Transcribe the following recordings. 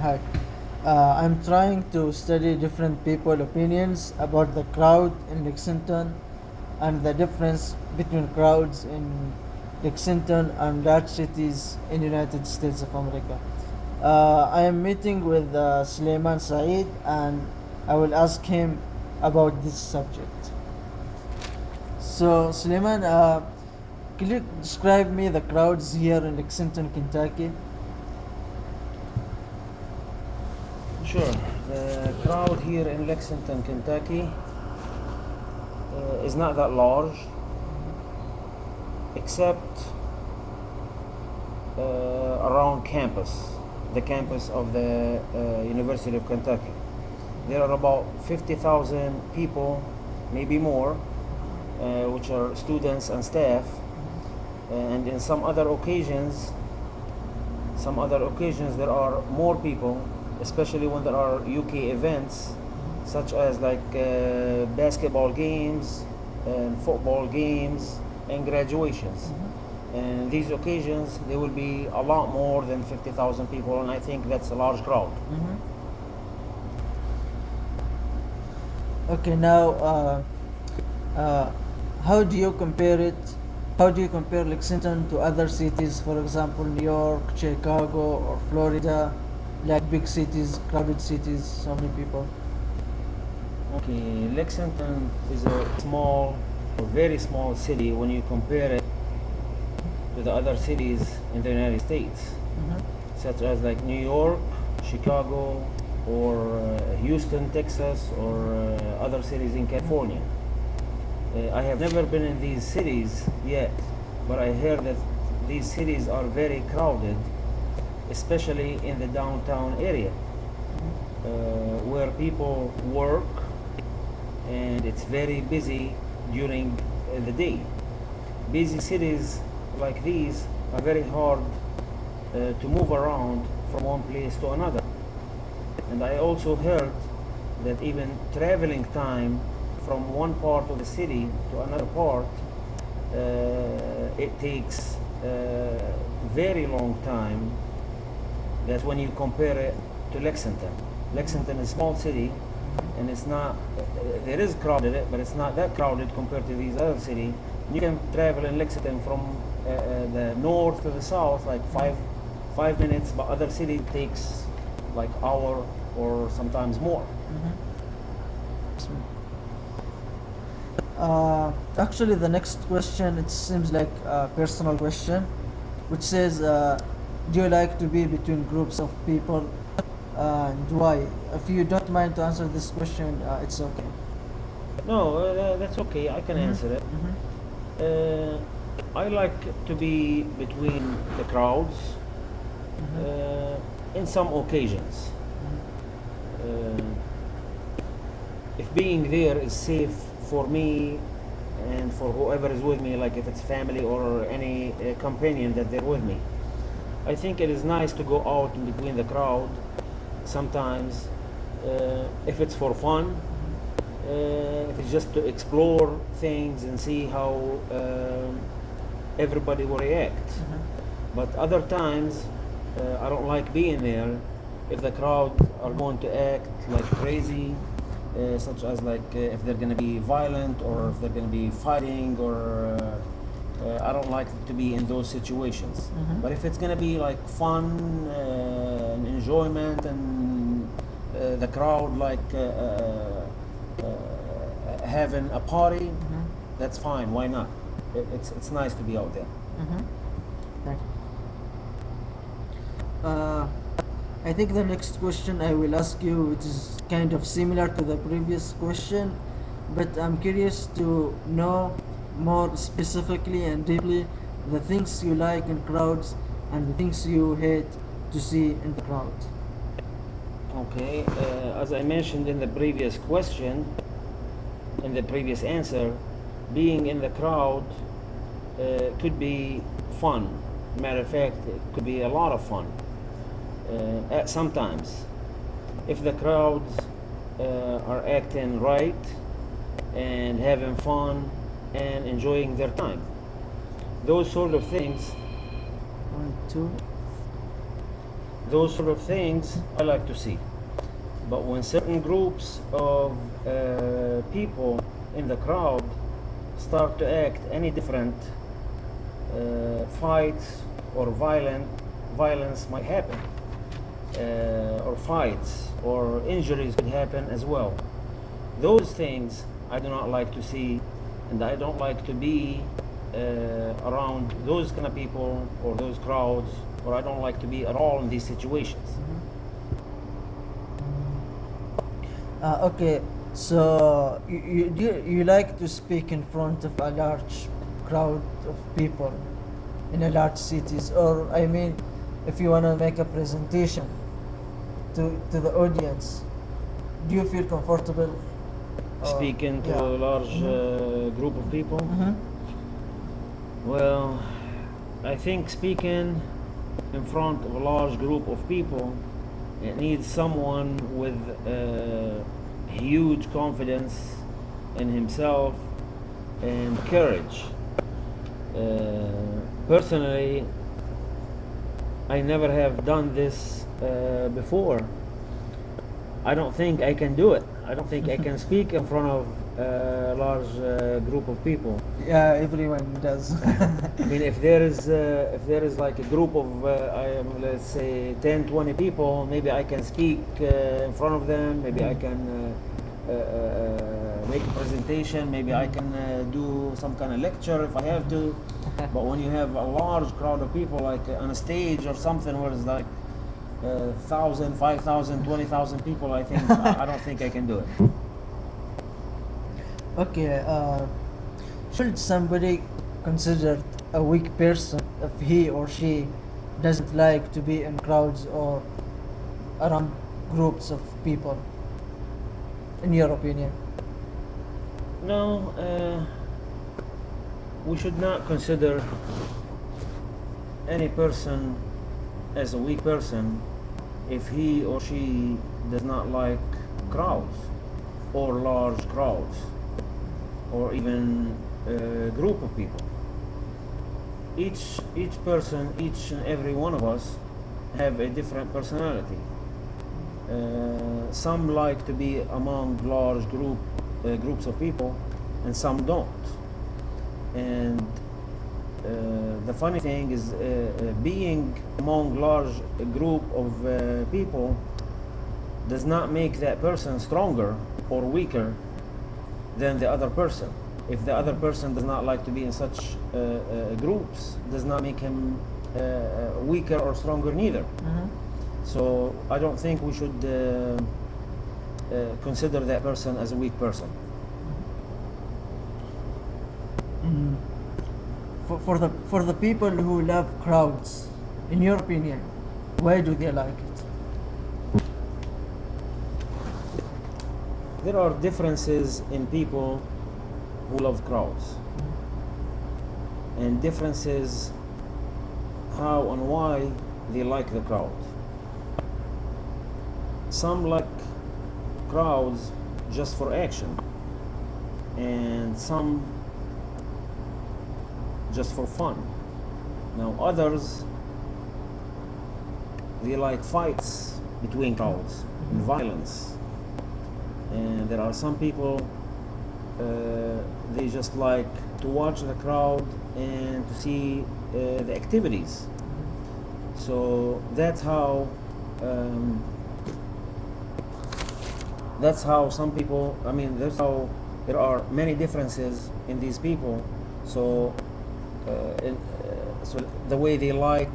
Hi. I'm trying to study different people opinions about the crowd in Lexington and the difference between crowds in Lexington and large cities in United States of America. I am meeting with Suleiman Saeed and I will ask him about this subject. So Suleiman, could you describe me the crowds here in Lexington, Kentucky? Sure. The crowd here in Lexington, Kentucky is not that large, except around the campus of the University of Kentucky. There are about 50,000 people, maybe more, which are students and staff. And in some other occasions, there are more people, especially when there are UK events, such as like basketball games and football games and graduations. And these occasions, there will be a lot more than 50,000 people, and I think that's a large crowd. Mm-hmm. Okay, now uh, how do you compare it? How do you compare Lexington to other cities, for example, New York, Chicago, or Florida, like big cities, crowded cities, so many people? Okay, Lexington is a small or very small city when you compare it to the other cities in the United States, Mm-hmm. such as like New York, Chicago, or Houston, Texas, or other cities in California. I have never been in these cities yet, but I heard that these cities are very crowded, especially in the downtown area, where people work and it's very busy during the day. Busy cities like these are very hard to move around from one place to another. And I also heard that even traveling time from one part of the city to another part, it takes very long time. That's when you compare it to Lexington. Lexington is a small city, and it's not. There is crowded, but it's not that crowded compared to these other cities. You can travel in Lexington from the north to the south like five minutes, but other city takes like hour or sometimes more. Mm-hmm. Actually, the next question, it seems like a personal question, which says, do you like to be between groups of people and why? If you don't mind to answer this question, it's okay. No, that's okay. I can Mm-hmm. answer it. Mm-hmm. Uh, I like to be between the crowds Mm-hmm. uh, in some occasions. Mm-hmm. Uh, if being there is safe for me and for whoever is with me, like if it's family or any companion that they're with me, I think it is nice to go out in between the crowd sometimes if it's for fun, if it's just to explore things and see how everybody will react. Mm-hmm. But other times, I don't like being there if the crowd are going to act like crazy, such as like if they're going to be violent or if they're going to be fighting or I don't like to be in those situations. Mm-hmm. But if it's going to be like fun and enjoyment and the crowd like having a party, Mm-hmm. that's fine. Why not? It's nice to be out there. Mm-hmm. Thank you. Uh, I think the next question I will ask you, it is kind of similar to the previous question, but I'm curious to know more specifically and deeply the things you like in crowds and the things you hate to see in the crowd. Okay, as I mentioned in the previous question, in the previous answer, being in the crowd could be fun. Matter of fact, it could be a lot of fun. Sometimes, if the crowds are acting right and having fun and enjoying their time, those sort of things. One, two. Those sort of things I like to see. But when certain groups of people in the crowd start to act any different, fights or violence might happen, or fights or injuries could happen as well. Those things I do not like to see, and I don't like to be around those kind of people or those crowds, or I don't like to be at all in these situations. Okay, so you like to speak in front of a large crowd of people in a large cities, or I mean, if you wanna make a presentation to the audience, do you feel comfortable? Or Speaking to yeah. a large Mm-hmm. group of people, Mm-hmm. well, I think speaking in front of a large group of people, it needs someone with huge confidence in himself and courage. Personally, I never have done this before. I don't think I can do it. I don't think I can speak in front of a large group of people. Yeah, everyone does. I mean, if there is like a group of let's say 10, 20 people, maybe I can speak in front of them. Maybe I can make a presentation. Maybe I can do some kind of lecture if I have to. But when you have a large crowd of people, like on a stage or something, where it's like 1,000, 5,000, 20,000 people, I don't think I can do it. Okay, should somebody considered a weak person if he or she doesn't like to be in crowds or around groups of people, in your opinion? No, we should not consider any person as a weak person if he or she does not like crowds or large crowds or even a group of people. Each person, each and every one of us have a different personality. Some like to be among large groups of people, and some don't. And the funny thing is, being among large group of people does not make that person stronger or weaker than the other person. If the other person does not like to be in such groups, does not make him weaker or stronger neither. Mm-hmm. So I don't think we should consider that person as a weak person. Mm. For the people who love crowds, in your opinion, why do they like it? There are differences in people who love crowds, and differences how and why they like the crowd. Some like crowds just for action, and some just for fun. Now, others, they like fights between crowds and violence. And there are some people, they just like to watch the crowd and to see the activities. So that's how some people, I mean, that's how there are many differences in these people. So so the way they like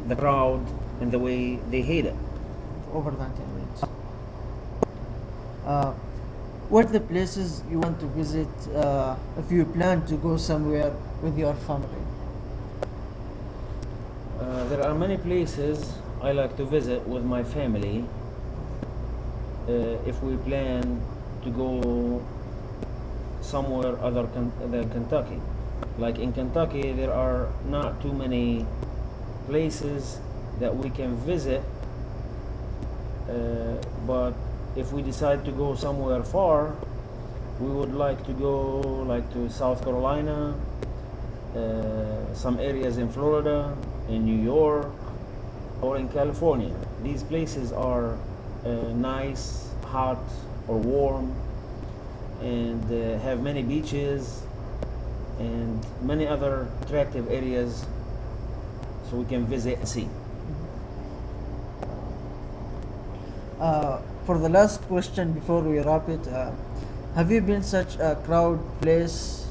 the crowd and the way they hate it. Over 90 minutes. Uh, what are the places you want to visit if you plan to go somewhere with your family? There are many places I like to visit with my family if we plan to go somewhere other than Kentucky. Like in Kentucky, there are not too many places that we can visit, but if we decide to go somewhere far, we would like to go like to South Carolina, some areas in Florida, in New York, or in California. These places are nice, hot, or warm, and have many beaches and many other attractive areas so we can visit and see. For the last question before we wrap it, have you been such a crowd place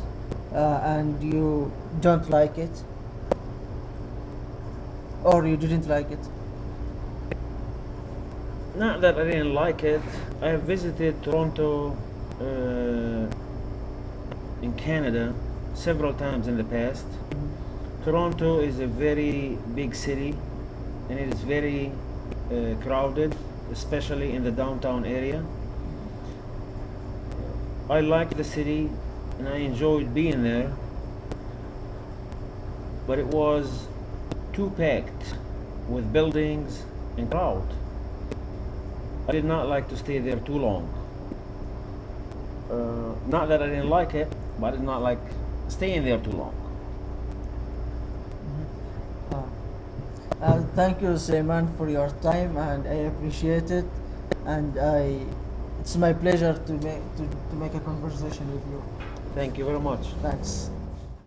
and you don't like it, or you didn't like it? Not that I didn't like it. I have visited Toronto in Canada several times in the past. Mhm. Toronto is a very big city and it is very crowded, especially in the downtown area. I liked the city and I enjoyed being there, but it was too packed with buildings and crowd. I did not like to stay there too long. Not that I didn't like it, but I did not like staying there too long. Mhm. Uh, Thank you, Suleiman, for your time, and I appreciate it. And it's my pleasure to make a conversation with you. Thank you very much. Thanks.